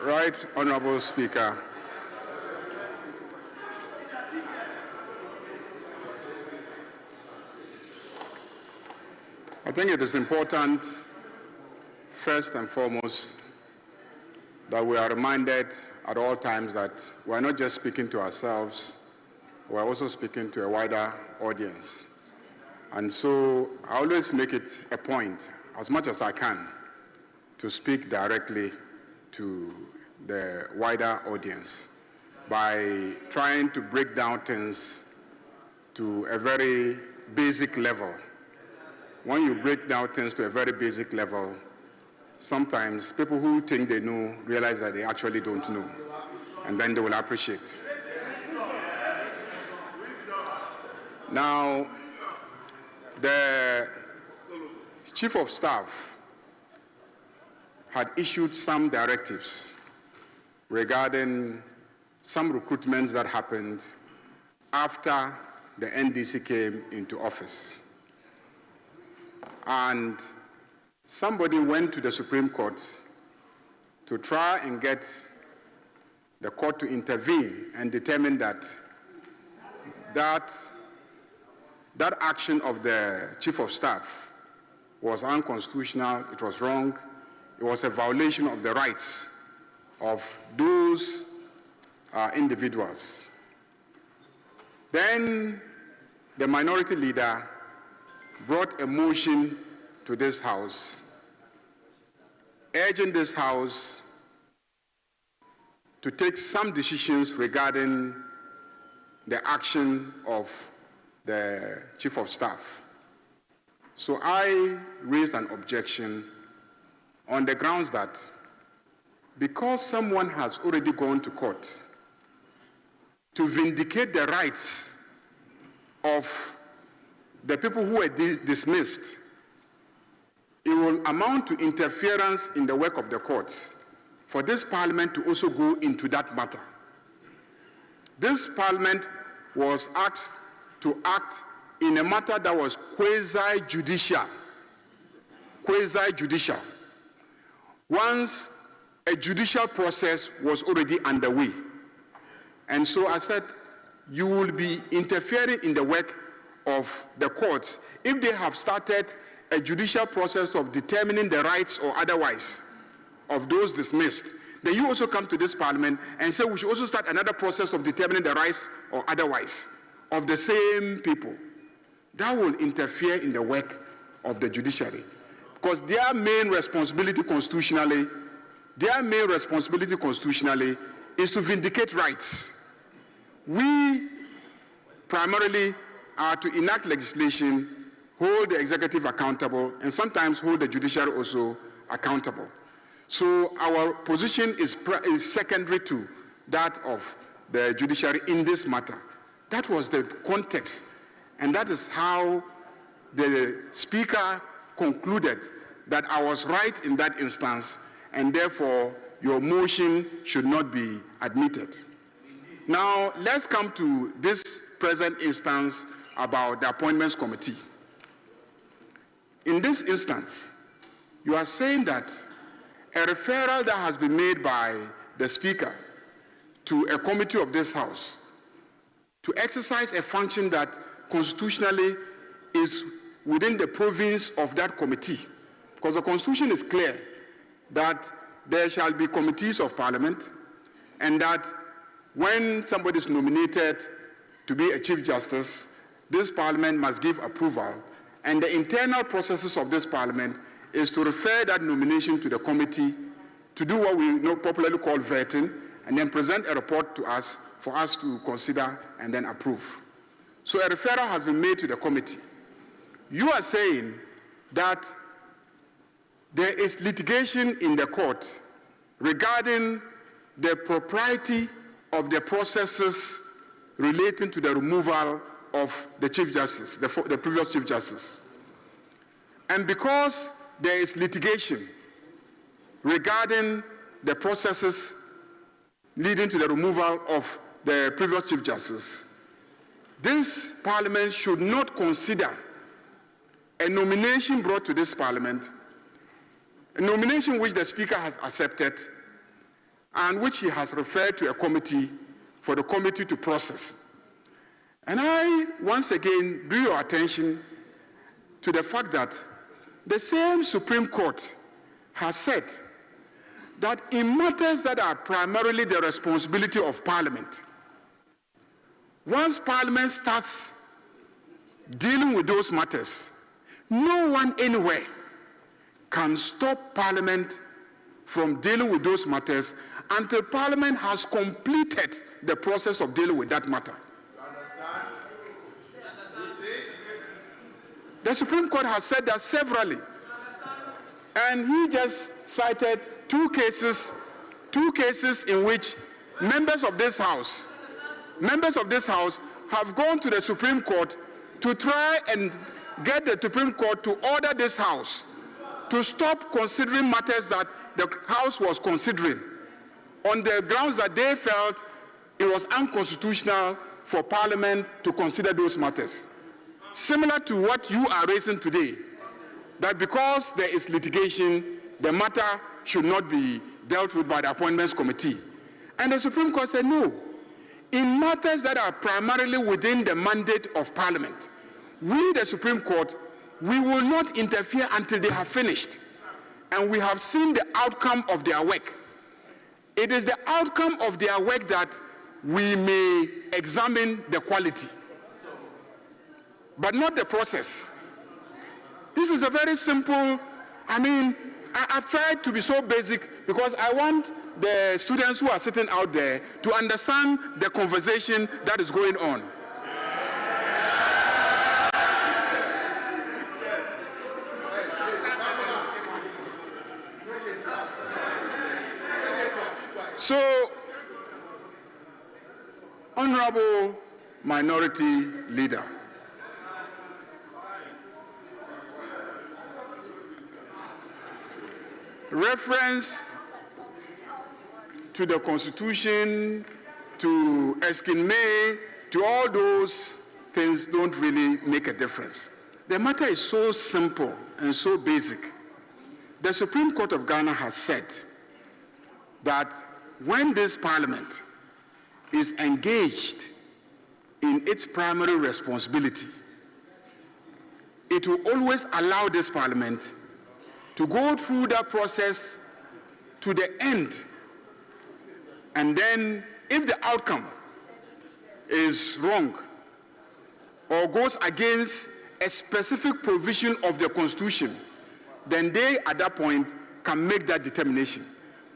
Right, Honorable Speaker. I think it is important, first and foremost, that we are reminded at all times that we are not just speaking to ourselves, we are also speaking to a wider audience. And so I always make it a point, as much as I can, to speak directly to the wider audience by trying to break down things to a very basic level. When you break down things to a very basic level, sometimes people who think they know realize that they actually don't know, and then they will appreciate. Now, the Chief of Staff had issued some directives regarding some recruitments that happened after the NDC came into office. And somebody went to the Supreme Court to try and get the court to intervene and determine that action of the Chief of Staff was unconstitutional, it was wrong, it was a violation of the rights of those individuals. Then the minority leader brought a motion to this House, urging this House to take some decisions regarding the action of the Chief of Staff. So I raised an objection on the grounds that because someone has already gone to court to vindicate the rights of the people who were dismissed, it will amount to interference in the work of the courts for this Parliament to also go into that matter. This Parliament was asked to act in a matter that was quasi-judicial. Quasi-judicial. Once a judicial process was already underway. And so I said, you will be interfering in the work of the courts if they have started a judicial process of determining the rights or otherwise of those dismissed. Then you also come to this Parliament and say we should also start another process of determining the rights or otherwise of the same people. That will interfere in the work of the judiciary, because their main responsibility constitutionally is to vindicate rights. We primarily are to enact legislation, hold the executive accountable, and sometimes hold the judiciary also accountable. So our position is secondary to that of the judiciary in this matter. That was the context, and that is how the Speaker concluded that I was right in that instance, and therefore your motion should not be admitted. Now, let's come to this present instance about the Appointments Committee. In this instance, you are saying that a referral that has been made by the Speaker to a committee of this House to exercise a function that constitutionally is within the province of that committee, because the Constitution is clear that there shall be committees of Parliament, and that when somebody is nominated to be a Chief Justice, this Parliament must give approval, and the internal processes of this Parliament is to refer that nomination to the committee to do what we popularly call vetting, and then present a report to us for us to consider and then approve. So a referral has been made to the committee. You are saying that there is litigation in the court regarding the propriety of the processes relating to the removal of the Chief Justice, the previous Chief Justice. And because there is litigation regarding the processes leading to the removal of the previous Chief Justice, this Parliament should not consider a nomination brought to this Parliament a nomination which the Speaker has accepted and which he has referred to a committee for the committee to process. And I, once again, drew your attention to the fact that the same Supreme Court has said that in matters that are primarily the responsibility of Parliament, once Parliament starts dealing with those matters, no one anywhere can stop Parliament from dealing with those matters until Parliament has completed the process of dealing with that matter. The Supreme Court has said that severally, and he just cited two cases in which members of this House have gone to the Supreme Court to try and get the Supreme Court to order this House to stop considering matters that the House was considering on the grounds that they felt it was unconstitutional for Parliament to consider those matters. Similar to what you are raising today, that because there is litigation, the matter should not be dealt with by the Appointments Committee. And the Supreme Court said no. In matters that are primarily within the mandate of Parliament, we, the Supreme Court, we will not interfere until they have finished. And we have seen the outcome of their work. It is the outcome of their work that we may examine the quality, but not the process. This is a very simple, I've tried to be so basic because I want the students who are sitting out there to understand the conversation that is going on. So, Honorable Minority Leader, reference to the Constitution, to Eskin May, to all those things don't really make a difference. The matter is so simple and so basic. The Supreme Court of Ghana has said that when this Parliament is engaged in its primary responsibility, it will always allow this Parliament to go through that process to the end. And then, if the outcome is wrong or goes against a specific provision of the Constitution, then they, at that point, can make that determination.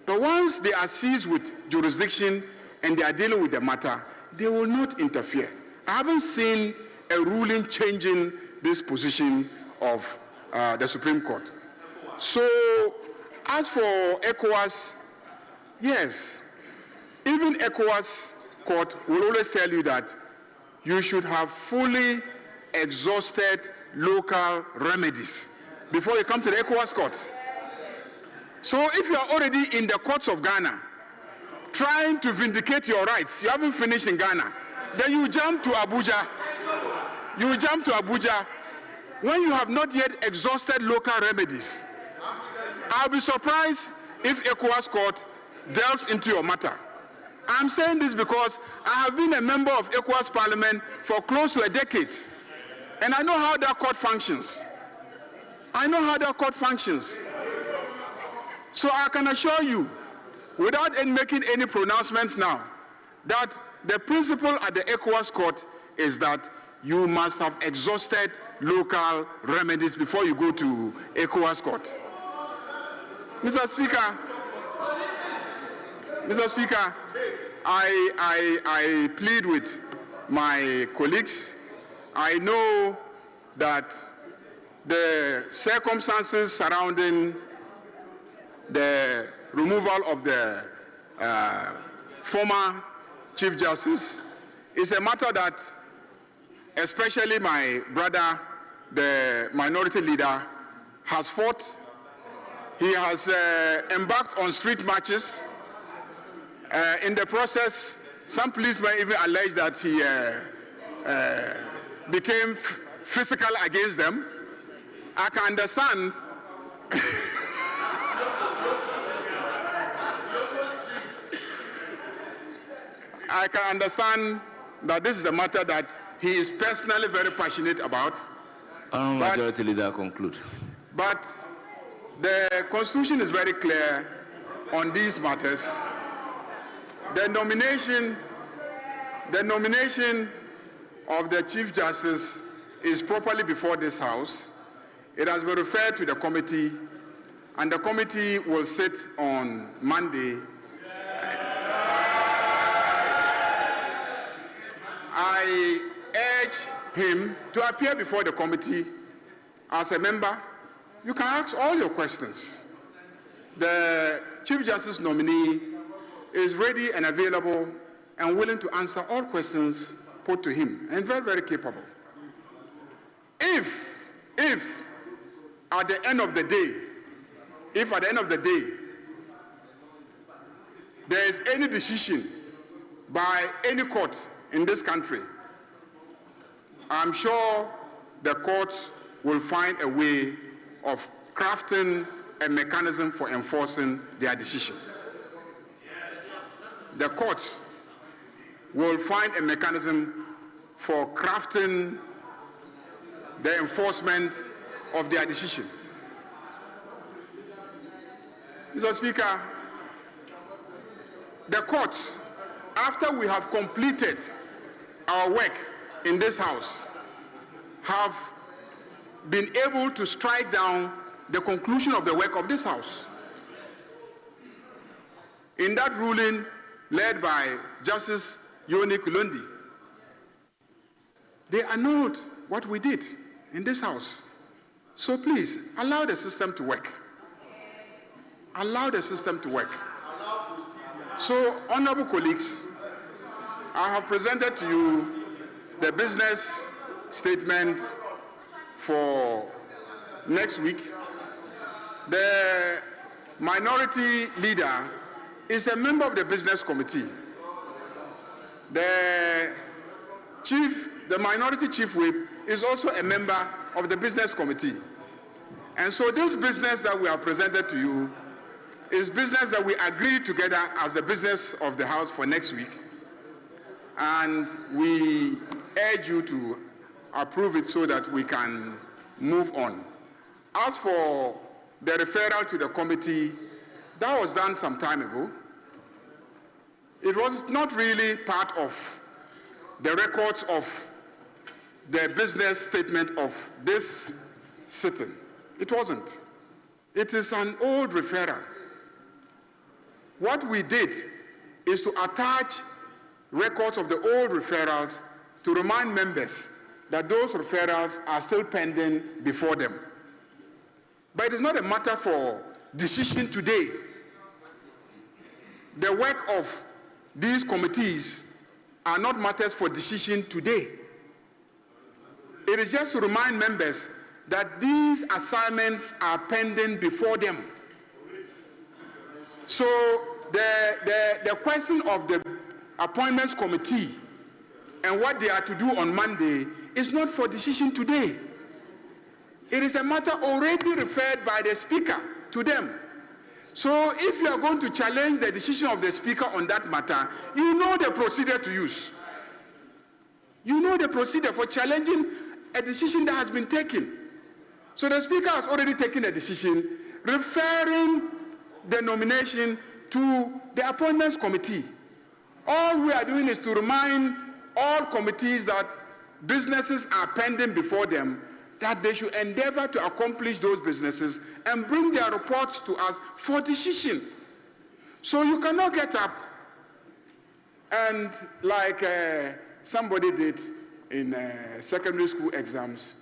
But once they are seized with jurisdiction and they are dealing with the matter, they will not interfere. I haven't seen a ruling changing this position of the Supreme Court. So, as for ECOWAS, yes, even ECOWAS court will always tell you that you should have fully exhausted local remedies before you come to the ECOWAS court. So if you are already in the courts of Ghana trying to vindicate your rights, you haven't finished in Ghana, then you jump to Abuja. You jump to Abuja when you have not yet exhausted local remedies. I'll be surprised if ECOWAS court delves into your matter. I'm saying this because I have been a member of ECOWAS Parliament for close to a decade, and I know how that court functions. So I can assure you, without making any pronouncements now, that the principle at the ECOWAS court is that you must have exhausted local remedies before you go to ECOWAS court. Mr. Speaker, I plead with my colleagues. I know that the circumstances surrounding the removal of the former Chief Justice is a matter that especially my brother, the Minority Leader, has fought. He has embarked on street marches. In the process, some policemen even alleged that he became physical against them. I can understand. I can understand that this is a matter that he is personally very passionate about. Honourable Majority Leader, conclude. But the Constitution is very clear on these matters. The nomination of the Chief Justice is properly before this House. It has been referred to the committee, and the committee will sit on Monday. I urge him to appear before the committee as a member. You can ask all your questions. The Chief Justice nominee is ready and available and willing to answer all questions put to him, and very, very capable. If at the end of the day, there is any decision by any court in this country, I'm sure the court will find a way of crafting a mechanism for enforcing their decision. The court will find a mechanism for crafting the enforcement of their decision. Mr. Speaker, the court, after we have completed our work in this House, have been able to strike down the conclusion of the work of this House. In that ruling led by Justice Yoni Kulondi, they annulled what we did in this House. So please, allow the system to work. Allow the system to work. So, honorable colleagues, I have presented to you the business statement for next week. The minority leader is a member of the business committee. The minority chief whip is also a member of the business committee. And so this business that we have presented to you is business that we agreed together as the business of the House for next week. And we urge you to approve it so that we can move on. As for the referral to the committee, that was done some time ago. It was not really part of the records of the business statement of this sitting. It wasn't. It is an old referral. What we did is to attach records of the old referrals to remind members that those referrals are still pending before them. But it is not a matter for decision today. The work of these committees are not matters for decision today. It is just to remind members that these assignments are pending before them. So the question of the appointments committee and what they are to do on Monday is not for decision today. It is a matter already referred by the Speaker to them. So if you are going to challenge the decision of the Speaker on that matter, you know the procedure to use. You know the procedure for challenging a decision that has been taken. So the Speaker has already taken a decision referring the nomination to the appointments committee. All we are doing is to remind all committees that businesses are pending before them, that they should endeavor to accomplish those businesses and bring their reports to us for decision. So you cannot get up and, like somebody did in secondary school exams,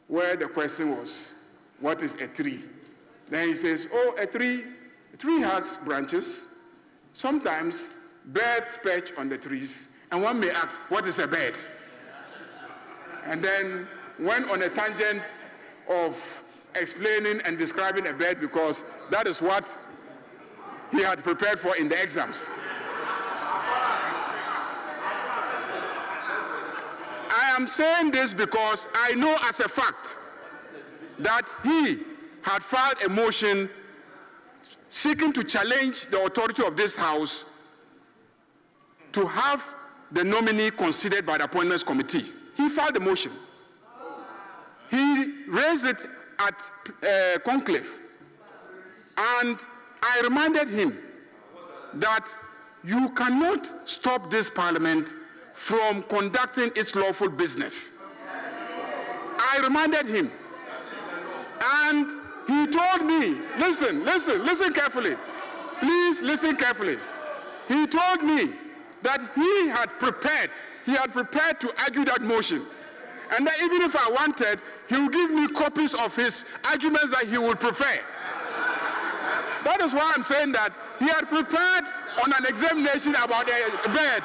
where the question was, what is a tree? Then he says, oh, a tree has branches. Sometimes birds perch on the trees, and one may ask, what is a bird? And then went on a tangent of explaining and describing a bird because that is what he had prepared for in the exams. I am saying this because I know as a fact that he had filed a motion seeking to challenge the authority of this House to have the nominee considered by the Appointments Committee. He filed the motion. He raised it at conclave. And I reminded him that you cannot stop this parliament from conducting its lawful business. I reminded him. And he told me, listen carefully. Please listen carefully. He told me that he had prepared to argue that motion. And that even if I wanted, he would give me copies of his arguments that he would prefer. That is why I'm saying that he had prepared on an examination about a bed.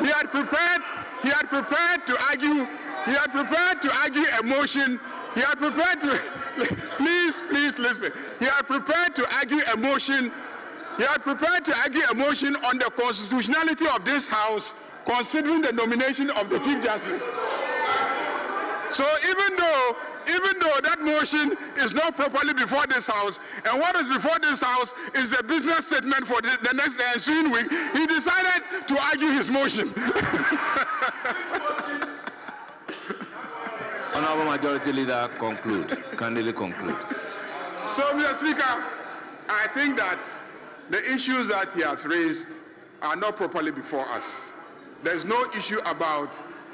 He had prepared to argue a motion. He had prepared to please listen. He had prepared to argue a motion. He had prepared to argue a motion on the constitutionality of this House, considering the nomination of the Chief Justice. So even though that motion is not properly before this House, and what is before this House is the business statement for the next ensuing week, he decided to argue his motion. Honorable Majority Leader, conclude. Kindly conclude. So, Mr. Speaker, I think that the issues that he has raised are not properly before us. There's no issue about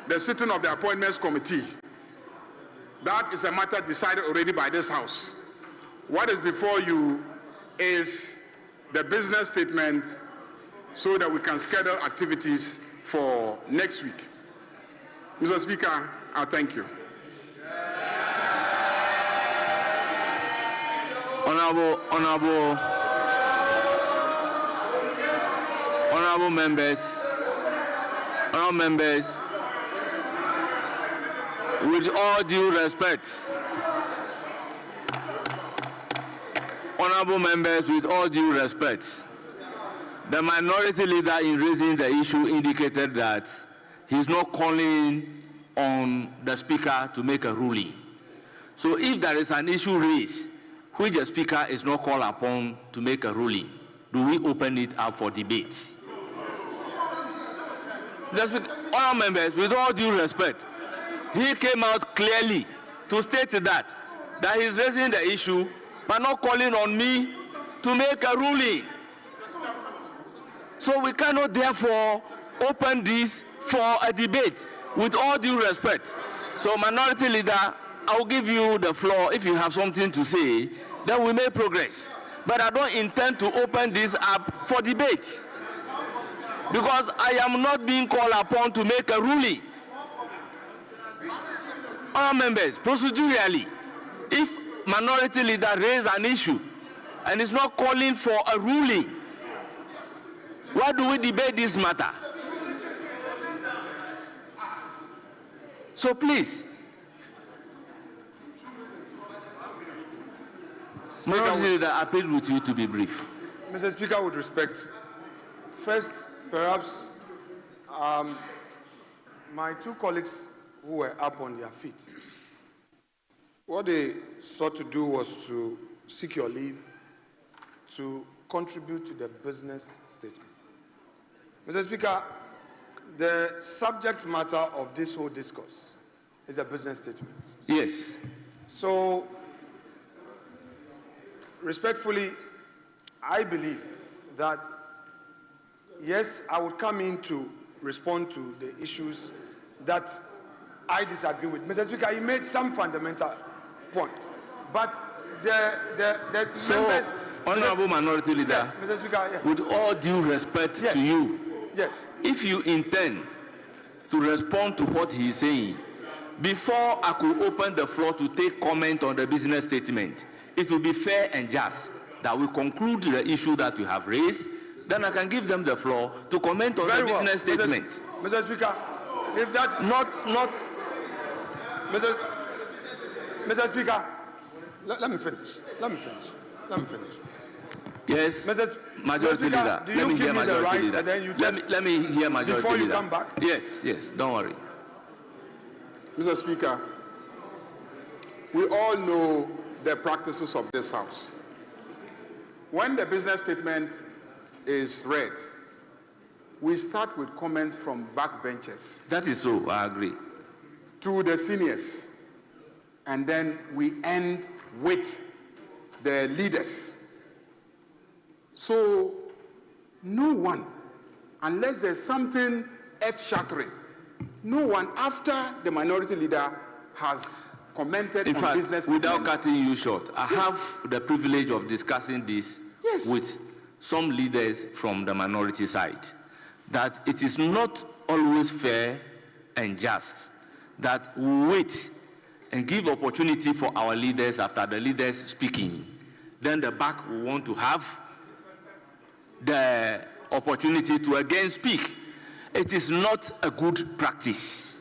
the sitting of the Appointments Committee. That is a matter decided already by this House. What is before you is the business statement so that we can schedule activities for next week. Mr. Speaker, I thank you. Honorable members, with all due respect, the minority leader in raising the issue indicated that he's not calling on the Speaker to make a ruling. So if there is an issue raised, which the Speaker is not called upon to make a ruling, do we open it up for debate? Honourable members, with all due respect, he came out clearly to state that he's raising the issue, but not calling on me to make a ruling. So we cannot therefore open this for a debate, with all due respect. So, minority leader, I will give you the floor. If you have something to say, then we make progress. But I don't intend to open this up for debate, because I am not being called upon to make a ruling. Our members, procedurally, if minority leader raise an issue and is not calling for a ruling, why do we debate this matter? So please, minority leader, I appeal with you to be brief. Mr. Speaker, with respect, first, perhaps my two colleagues who were up on their feet, what they sought to do was to seek your leave to contribute to the business statement. Mr. Speaker, the subject matter of this whole discourse is a business statement. Yes. So, respectfully, I believe that, yes, I would come in to respond to the issues that I disagree with. Mr. Speaker, he made some fundamental points, but the members... Honorable Minority Leader, yes, Mr. Speaker, yes. With all due respect yes. to you, yes. If you intend to respond to what he is saying, before I could open the floor to take comment on the business statement, it will be fair and just that we conclude the issue that you have raised, then I can give them the floor to comment on the business statement. Mr. Speaker, if that... Not... Mr. Speaker, let me finish. Yes, Mr. Majority Speaker, Leader. do Let you me hear give me the Majority right Leader. and then you just, Let me hear Majority before you Leader. come back? Yes, don't worry. Mr. Speaker, we all know the practices of this House. When the business statement is read, we start with comments from backbenchers That is so, I agree. to the seniors, and then we end with the leaders. So no one, unless there's something earth-shattering, no one after the minority leader has commented In on fact, business without statement. cutting you short, I have the privilege of discussing this Yes. with some leaders from the minority side, that it is not always fair and just that we wait and give opportunity for our leaders after the leaders speaking. Then the back will want to have the opportunity to again speak. It is not a good practice.